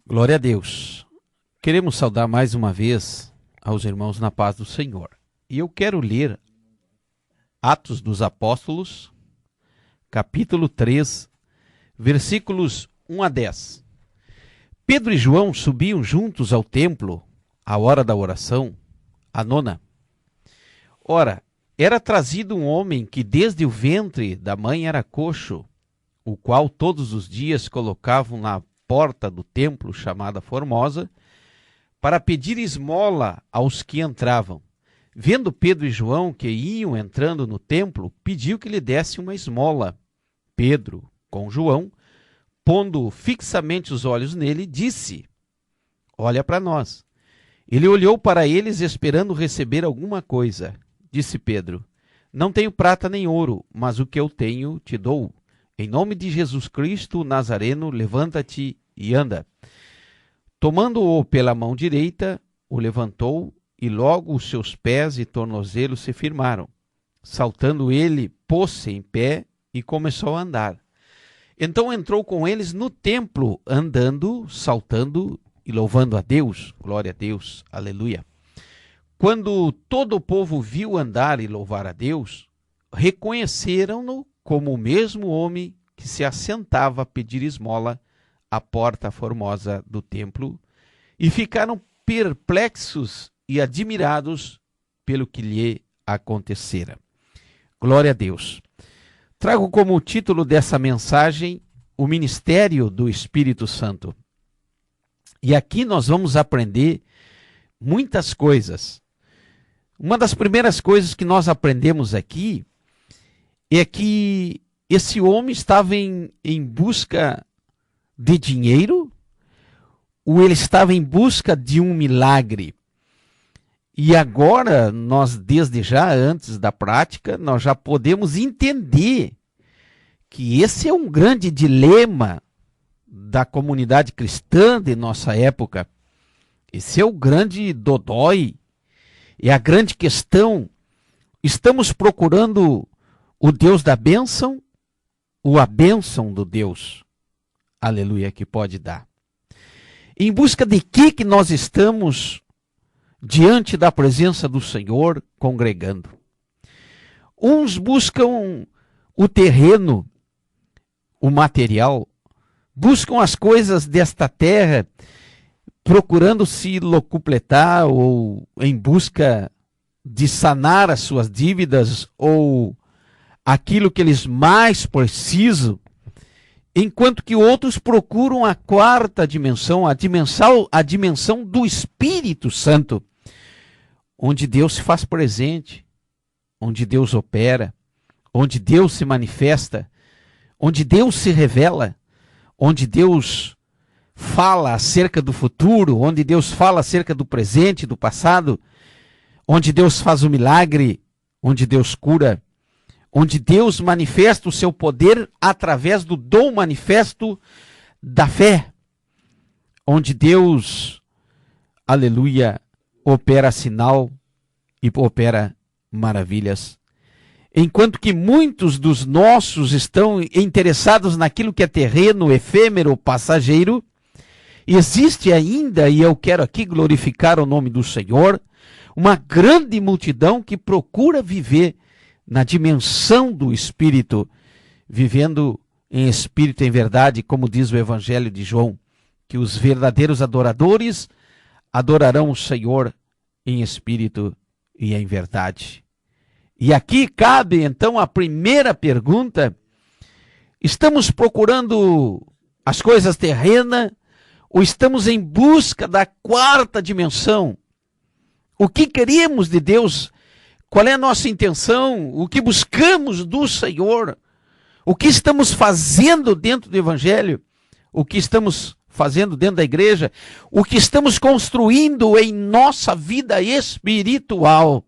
Glória a Deus. Queremos saudar mais uma vez aos irmãos na paz do Senhor. E eu quero ler Atos dos Apóstolos, capítulo 3, versículos 1 a 10. Pedro e João subiam juntos ao templo, à hora da oração, a nona. Ora, era trazido um homem que desde o ventre da mãe era coxo, o qual todos os dias colocavam na porta do templo, chamada Formosa, para pedir esmola aos que entravam. Vendo Pedro e João que iam entrando no templo, pediu que lhe desse uma esmola. Pedro, com João, pondo fixamente os olhos nele, disse: Olha para nós. Ele olhou para eles esperando receber alguma coisa. Disse Pedro: Não tenho prata nem ouro, mas o que eu tenho te dou. Em nome de Jesus Cristo Nazareno, levanta-te e anda. Tomando-o pela mão direita, o levantou, e logo os seus pés e tornozelos se firmaram. Saltando ele, pôs-se em pé e começou a andar. Então entrou com eles no templo, andando, saltando e louvando a Deus. Glória a Deus, aleluia. Quando todo o povo viu andar e louvar a Deus, reconheceram-no como o mesmo homem que se assentava a pedir esmola à porta formosa do templo, e ficaram perplexos e admirados pelo que lhe acontecera. Glória a Deus. Trago como título dessa mensagem o ministério do Espírito Santo. E aqui nós vamos aprender muitas coisas. Uma das primeiras coisas que nós aprendemos aqui é que esse homem estava em busca de dinheiro, ou ele estava em busca de um milagre. E agora, nós desde já, antes da prática, nós já podemos entender que esse é um grande dilema da comunidade cristã de nossa época. Esse é o grande dodói, é a grande questão. Estamos procurando o Deus da bênção ou a bênção do Deus, aleluia, que pode dar? Em busca de que nós estamos diante da presença do Senhor congregando? Uns buscam o terreno, o material, buscam as coisas desta terra, procurando se locupletar ou em busca de sanar as suas dívidas ou aquilo que eles mais precisam, enquanto que outros procuram a quarta dimensão, a dimensão do Espírito Santo, onde Deus se faz presente, onde Deus opera, onde Deus se manifesta, onde Deus se revela, onde Deus fala acerca do futuro, onde Deus fala acerca do presente, do passado, onde Deus faz o milagre, onde Deus cura, onde Deus manifesta o seu poder através do dom manifesto da fé, onde Deus, aleluia, opera sinal e opera maravilhas. Enquanto que muitos dos nossos estão interessados naquilo que é terreno, efêmero, passageiro, existe ainda, e eu quero aqui glorificar o nome do Senhor, uma grande multidão que procura viver na dimensão do Espírito, vivendo em Espírito e em verdade, como diz o Evangelho de João, que os verdadeiros adoradores adorarão o Senhor em Espírito e em verdade. E aqui cabe então a primeira pergunta: estamos procurando as coisas terrenas ou estamos em busca da quarta dimensão? O que queremos de Deus? Qual é a nossa intenção? O que buscamos do Senhor? O que estamos fazendo dentro do Evangelho? O que estamos fazendo dentro da igreja? O que estamos construindo em nossa vida espiritual?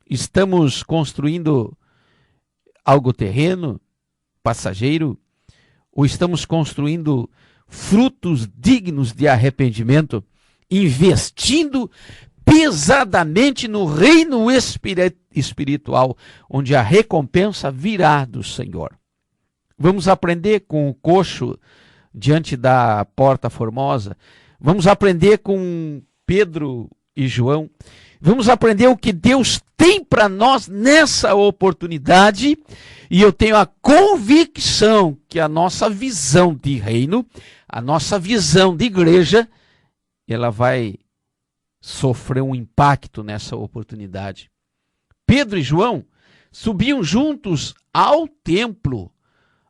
Estamos construindo algo terreno, passageiro? Ou estamos construindo frutos dignos de arrependimento, investindo pesadamente no reino espiritual, onde a recompensa virá do Senhor? Vamos aprender com o coxo diante da porta formosa. Vamos aprender com Pedro e João. Vamos aprender o que Deus tem para nós nessa oportunidade. E eu tenho a convicção que a nossa visão de reino, a nossa visão de igreja, ela vai sofrer um impacto nessa oportunidade. Pedro e João subiam juntos ao templo,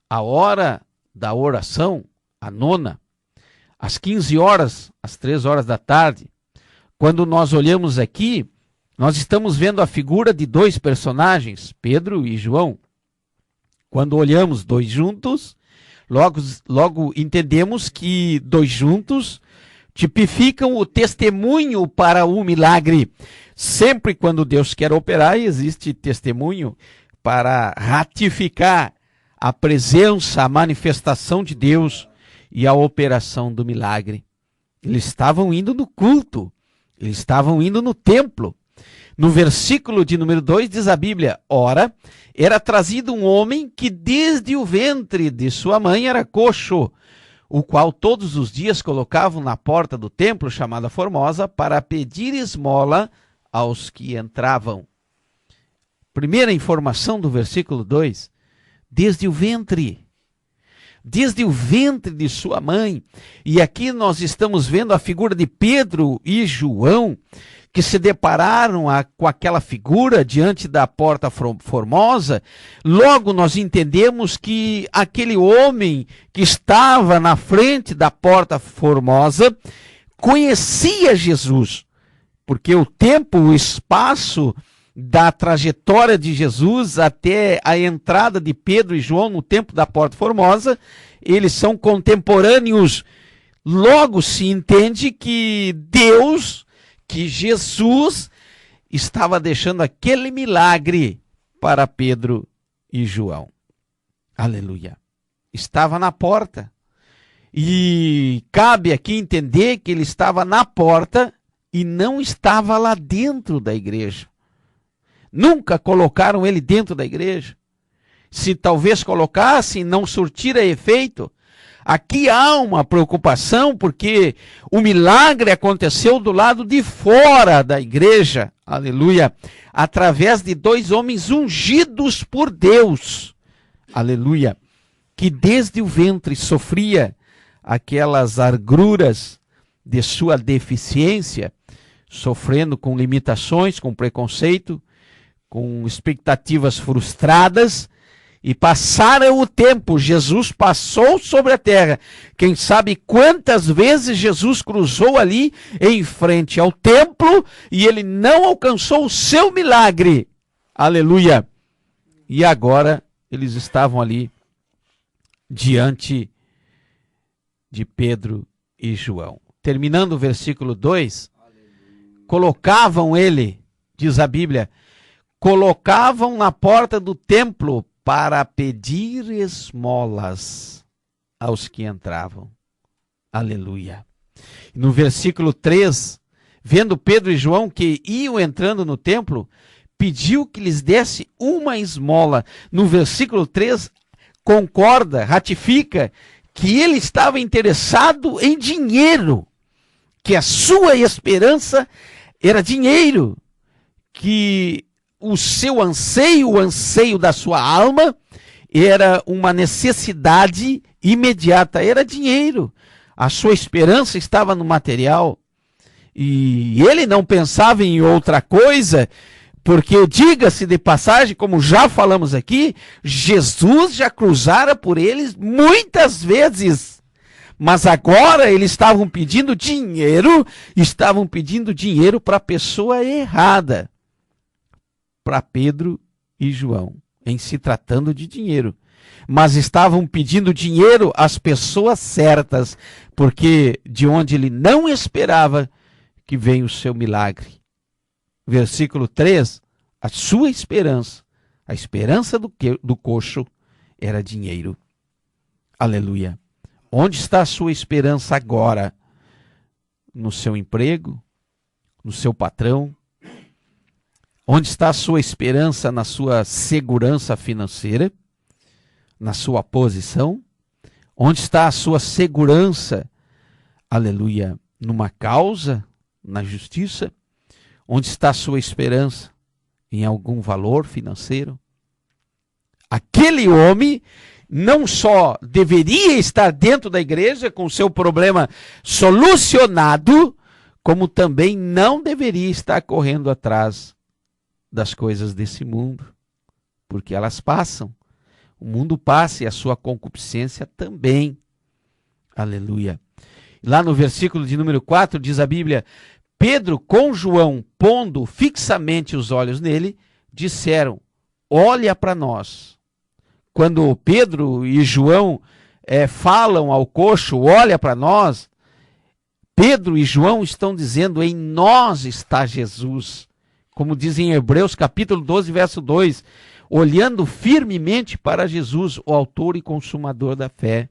a hora da oração, a nona, às 15 horas, às 3 horas da tarde. Quando nós olhamos aqui, nós estamos vendo a figura de dois personagens, Pedro e João. Quando olhamos dois juntos, logo entendemos que dois juntos tipificam o testemunho para o milagre. Sempre quando Deus quer operar, existe testemunho para ratificar a presença, a manifestação de Deus e a operação do milagre. Eles estavam indo no culto, eles estavam indo no templo. No versículo de número 2 diz a Bíblia: ora, era trazido um homem que desde o ventre de sua mãe era coxo, o qual todos os dias colocavam na porta do templo, chamada Formosa, para pedir esmola aos que entravam. Primeira informação do versículo 2, desde o ventre de sua mãe. E aqui nós estamos vendo a figura de Pedro e João, que se depararam com aquela figura diante da porta formosa. Logo nós entendemos que aquele homem que estava na frente da porta formosa conhecia Jesus, porque o tempo, o espaço da trajetória de Jesus até a entrada de Pedro e João no templo da porta formosa, eles são contemporâneos. Logo se entende que Jesus estava deixando aquele milagre para Pedro e João. Aleluia. Estava na porta. E cabe aqui entender que ele estava na porta e não estava lá dentro da igreja. Nunca colocaram ele dentro da igreja. Se talvez colocassem, não surtira efeito. Aqui há uma preocupação porque o milagre aconteceu do lado de fora da igreja, aleluia, através de dois homens ungidos por Deus, aleluia, que desde o ventre sofria aquelas agruras de sua deficiência, sofrendo com limitações, com preconceito, com expectativas frustradas. E passaram o tempo, Jesus passou sobre a terra. Quem sabe quantas vezes Jesus cruzou ali em frente ao templo e ele não alcançou o seu milagre. Aleluia! E agora eles estavam ali diante de Pedro e João. Terminando o versículo 2, colocavam ele, diz a Bíblia, colocavam na porta do templo para pedir esmolas aos que entravam. Aleluia. No versículo 3, vendo Pedro e João que iam entrando no templo, pediu que lhes desse uma esmola. No versículo 3, concorda, ratifica que ele estava interessado em dinheiro, que a sua esperança era dinheiro, que o seu anseio, o anseio da sua alma, era uma necessidade imediata, era dinheiro. A sua esperança estava no material. E ele não pensava em outra coisa, porque, diga-se de passagem, como já falamos aqui, Jesus já cruzara por eles muitas vezes. Mas agora eles estavam pedindo dinheiro para a pessoa errada. Para Pedro e João, em se tratando de dinheiro. Mas estavam pedindo dinheiro às pessoas certas, porque de onde ele não esperava que vem o seu milagre. Versículo 3, a sua esperança, a esperança do coxo, era dinheiro. Aleluia. Onde está a sua esperança agora? No seu emprego? No seu patrão? Onde está a sua esperança na sua segurança financeira? Na sua posição? Onde está a sua segurança? Aleluia. Numa causa, na justiça? Onde está a sua esperança? Em algum valor financeiro? Aquele homem não só deveria estar dentro da igreja com o seu problema solucionado, como também não deveria estar correndo atrás das coisas desse mundo, porque elas passam. O mundo passa e a sua concupiscência também. Aleluia. Lá no versículo de número 4 diz a Bíblia: Pedro com João, pondo fixamente os olhos nele, disseram: olha para nós. Quando Pedro e João falam ao coxo, olha para nós, Pedro e João estão dizendo: em nós está Jesus. Como diz em Hebreus capítulo 12, verso 2, olhando firmemente para Jesus, o autor e consumador da fé.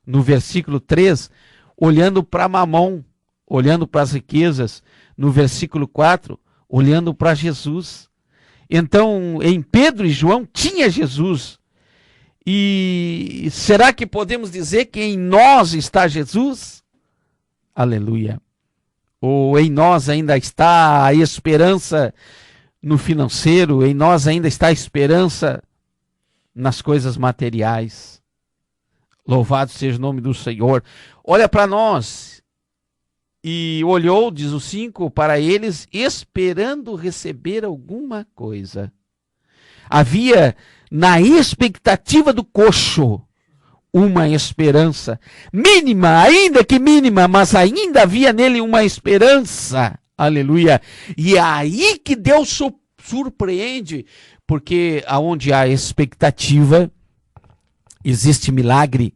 No versículo 3, olhando para Mamon, olhando para as riquezas. No versículo 4, olhando para Jesus. Então, em Pedro e João tinha Jesus. E será que podemos dizer que em nós está Jesus? Aleluia. Ou em nós ainda está a esperança no financeiro, em nós ainda está a esperança nas coisas materiais. Louvado seja o nome do Senhor. Olha para nós. E olhou, diz o 5, para eles, esperando receber alguma coisa. Havia na expectativa do coxo uma esperança, mínima, ainda que mínima, mas ainda havia nele uma esperança. Aleluia. E é aí que Deus surpreende, porque aonde há expectativa, existe milagre.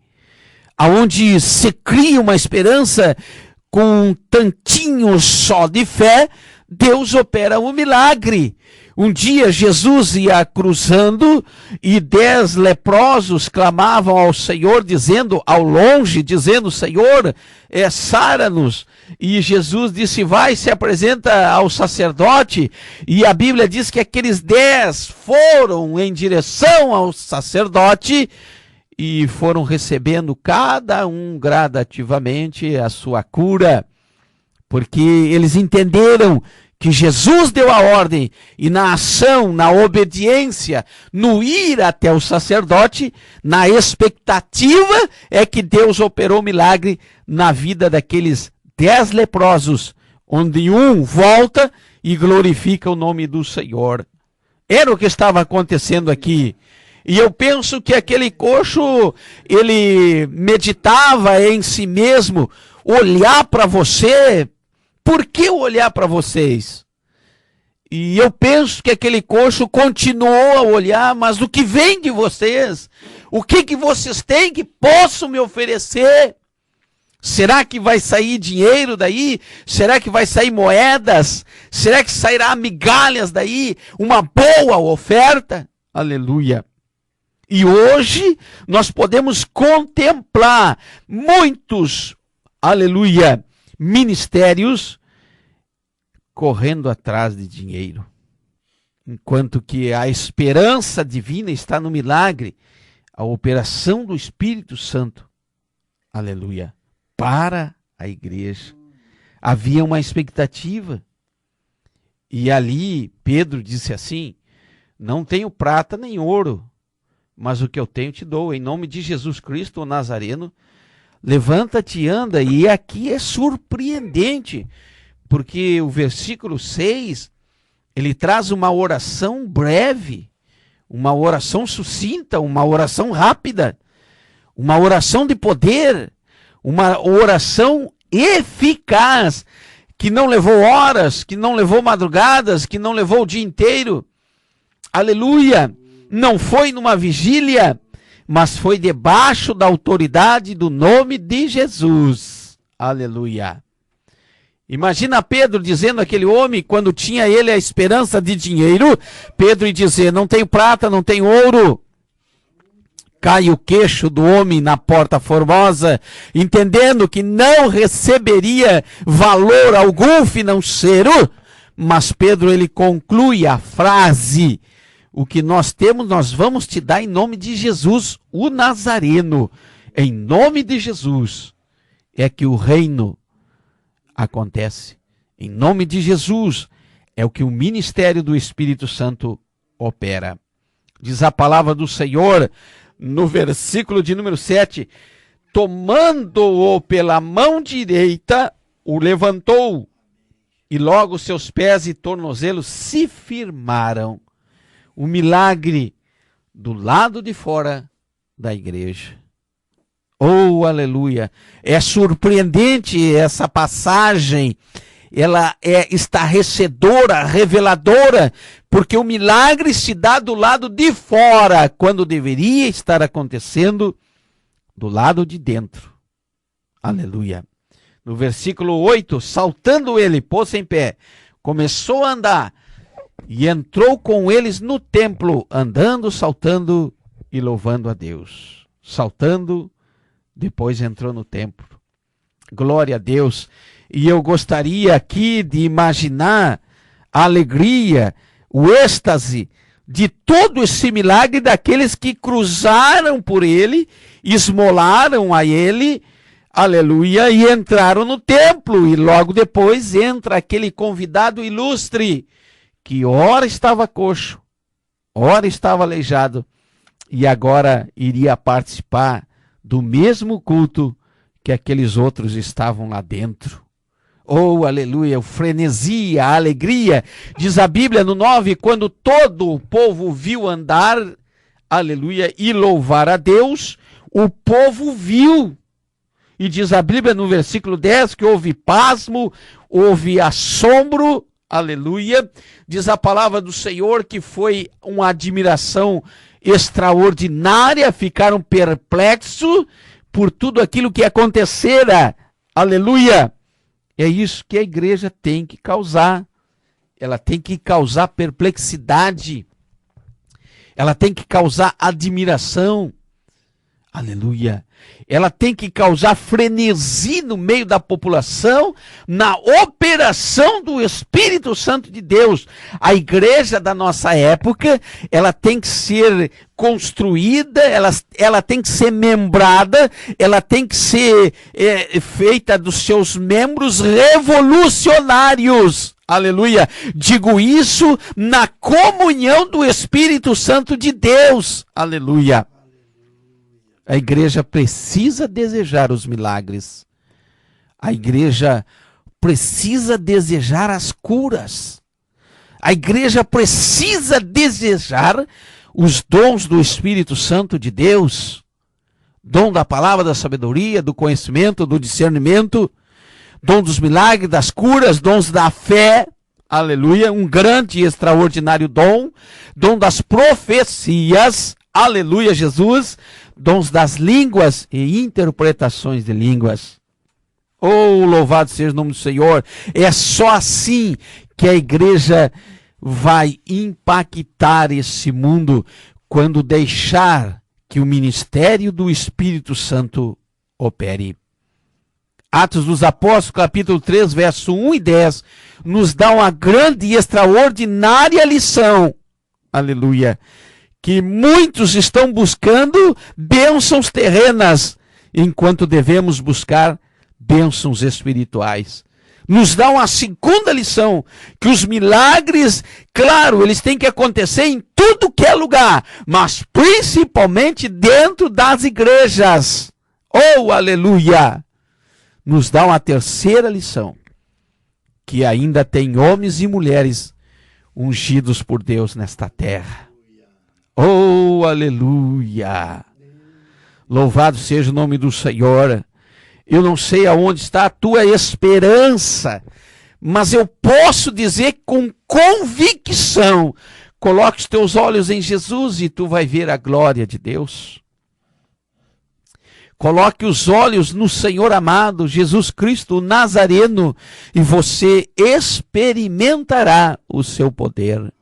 Aonde se cria uma esperança com um tantinho só de fé, Deus opera um milagre. Um dia Jesus ia cruzando e 10 leprosos clamavam ao Senhor, dizendo, ao longe, dizendo: Senhor, sara-nos. E Jesus disse: vai, se apresenta ao sacerdote. E a Bíblia diz que aqueles 10 foram em direção ao sacerdote e foram recebendo cada um gradativamente a sua cura, porque eles entenderam que Jesus deu a ordem, e na ação, na obediência, no ir até o sacerdote, na expectativa, é que Deus operou milagre na vida daqueles 10 leprosos, onde um volta e glorifica o nome do Senhor. Era o que estava acontecendo aqui. E eu penso que aquele coxo, ele meditava em si mesmo, olhar para você. Por que olhar para vocês? E eu penso que aquele coxo continuou a olhar, mas o que vem de vocês? O que vocês têm que posso me oferecer? Será que vai sair dinheiro daí? Será que vai sair moedas? Será que sairá migalhas daí? Uma boa oferta? Aleluia. E hoje nós podemos contemplar muitos, aleluia, ministérios correndo atrás de dinheiro, enquanto que a esperança divina está no milagre, a operação do Espírito Santo, aleluia, para a igreja. Havia uma expectativa, e ali Pedro disse assim: não tenho prata nem ouro, mas o que eu tenho te dou, em nome de Jesus Cristo, o Nazareno, levanta-te e anda. E aqui é surpreendente, porque o versículo 6, ele traz uma oração breve, uma oração sucinta, uma oração rápida, uma oração de poder, uma oração eficaz, que não levou horas, que não levou madrugadas, que não levou o dia inteiro. Aleluia! Não foi numa vigília, mas foi debaixo da autoridade do nome de Jesus. Aleluia. Imagina Pedro dizendo àquele homem, quando tinha ele a esperança de dinheiro, Pedro ia dizer: não tenho prata, não tenho ouro. Cai o queixo do homem na porta formosa, entendendo que não receberia valor algum financeiro, mas Pedro, ele conclui a frase: o que nós temos, nós vamos te dar em nome de Jesus, o Nazareno. Em nome de Jesus é que o reino acontece. Em nome de Jesus é o que o ministério do Espírito Santo opera. Diz a palavra do Senhor no versículo de número 7, tomando-o pela mão direita, o levantou, e logo seus pés e tornozelos se firmaram. O milagre do lado de fora da igreja. Oh, aleluia! É surpreendente essa passagem. Ela é estarrecedora, reveladora, porque o milagre se dá do lado de fora, quando deveria estar acontecendo do lado de dentro. Aleluia. No versículo 8, saltando ele, pôs-se em pé, começou a andar e entrou com eles no templo, andando, saltando e louvando a Deus. Saltando, depois entrou no templo. Glória a Deus. E eu gostaria aqui de imaginar a alegria, o êxtase de todo esse milagre daqueles que cruzaram por ele, esmolaram a ele, aleluia, e entraram no templo. E logo depois entra aquele convidado ilustre, que ora estava coxo, ora estava aleijado, e agora iria participar do mesmo culto que aqueles outros estavam lá dentro. Oh, aleluia, o frenesi, a alegria. Diz a Bíblia no 9, quando todo o povo viu andar, aleluia, e louvar a Deus, o povo viu. E diz a Bíblia no versículo 10 que houve pasmo, houve assombro, aleluia. Diz a palavra do Senhor que foi uma admiração extraordinária, ficaram perplexos por tudo aquilo que acontecera, aleluia. É isso que a igreja tem que causar. Ela tem que causar perplexidade. Ela tem que causar admiração. Aleluia. Ela tem que causar frenesi no meio da população, na operação do Espírito Santo de Deus. A igreja da nossa época, ela tem que ser construída, ela tem que ser membrada, ela tem que ser feita dos seus membros revolucionários. Aleluia. Digo isso na comunhão do Espírito Santo de Deus. Aleluia. A igreja precisa desejar os milagres. A igreja precisa desejar as curas. A igreja precisa desejar os dons do Espírito Santo de Deus. Dom da palavra, da sabedoria, do conhecimento, do discernimento. Dom dos milagres, das curas, dons da fé. Aleluia. Um grande e extraordinário dom. Dom das profecias. Aleluia, Jesus. Dons das línguas e interpretações de línguas. Oh, louvado seja o nome do Senhor. É só assim que a igreja vai impactar esse mundo, quando deixar que o ministério do Espírito Santo opere. Atos dos Apóstolos, capítulo 3, verso 1 e 10, nos dá uma grande e extraordinária lição. Aleluia. Que muitos estão buscando bênçãos terrenas, enquanto devemos buscar bênçãos espirituais. Nos dá uma segunda lição, que os milagres, claro, eles têm que acontecer em tudo que é lugar, mas principalmente dentro das igrejas. Oh, aleluia! Nos dá uma terceira lição, que ainda tem homens e mulheres ungidos por Deus nesta terra. Oh, aleluia! Louvado seja o nome do Senhor. Eu não sei aonde está a tua esperança, mas eu posso dizer com convicção, coloque os teus olhos em Jesus e tu vai ver a glória de Deus. Coloque os olhos no Senhor amado, Jesus Cristo, o Nazareno, e você experimentará o seu poder.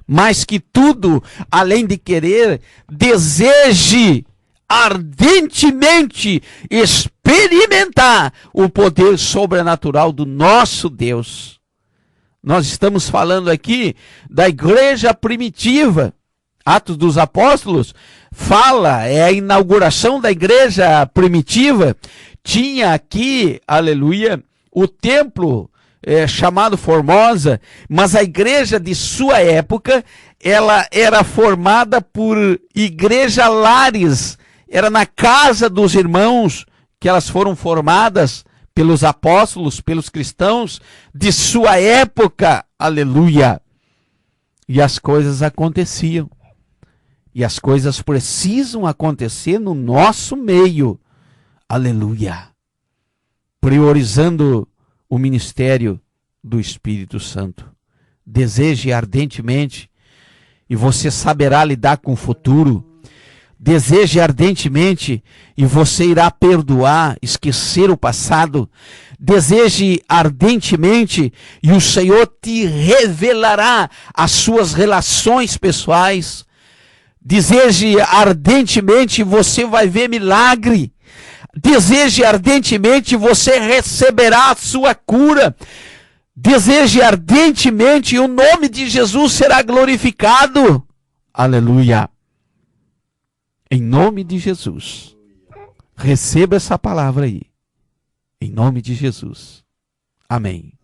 Mais que tudo, além de querer, deseje ardentemente experimentar o poder sobrenatural do nosso Deus. Nós estamos falando aqui da igreja primitiva, Atos dos Apóstolos fala, é a inauguração da igreja primitiva. Tinha aqui, aleluia, o templo chamado Formosa, mas a igreja de sua época, ela era formada por igreja lares, era na casa dos irmãos que elas foram formadas pelos apóstolos, pelos cristãos de sua época, aleluia. E as coisas aconteciam. E as coisas precisam acontecer no nosso meio. Aleluia. Priorizando o ministério do Espírito Santo. Deseje ardentemente e você saberá lidar com o futuro. Deseje ardentemente e você irá perdoar, esquecer o passado. Deseje ardentemente e o Senhor te revelará as suas relações pessoais. Deseje ardentemente e você vai ver milagre. Deseje ardentemente e você receberá a sua cura. Deseje ardentemente e o nome de Jesus será glorificado. Aleluia. Em nome de Jesus. Receba essa palavra aí. Em nome de Jesus. Amém.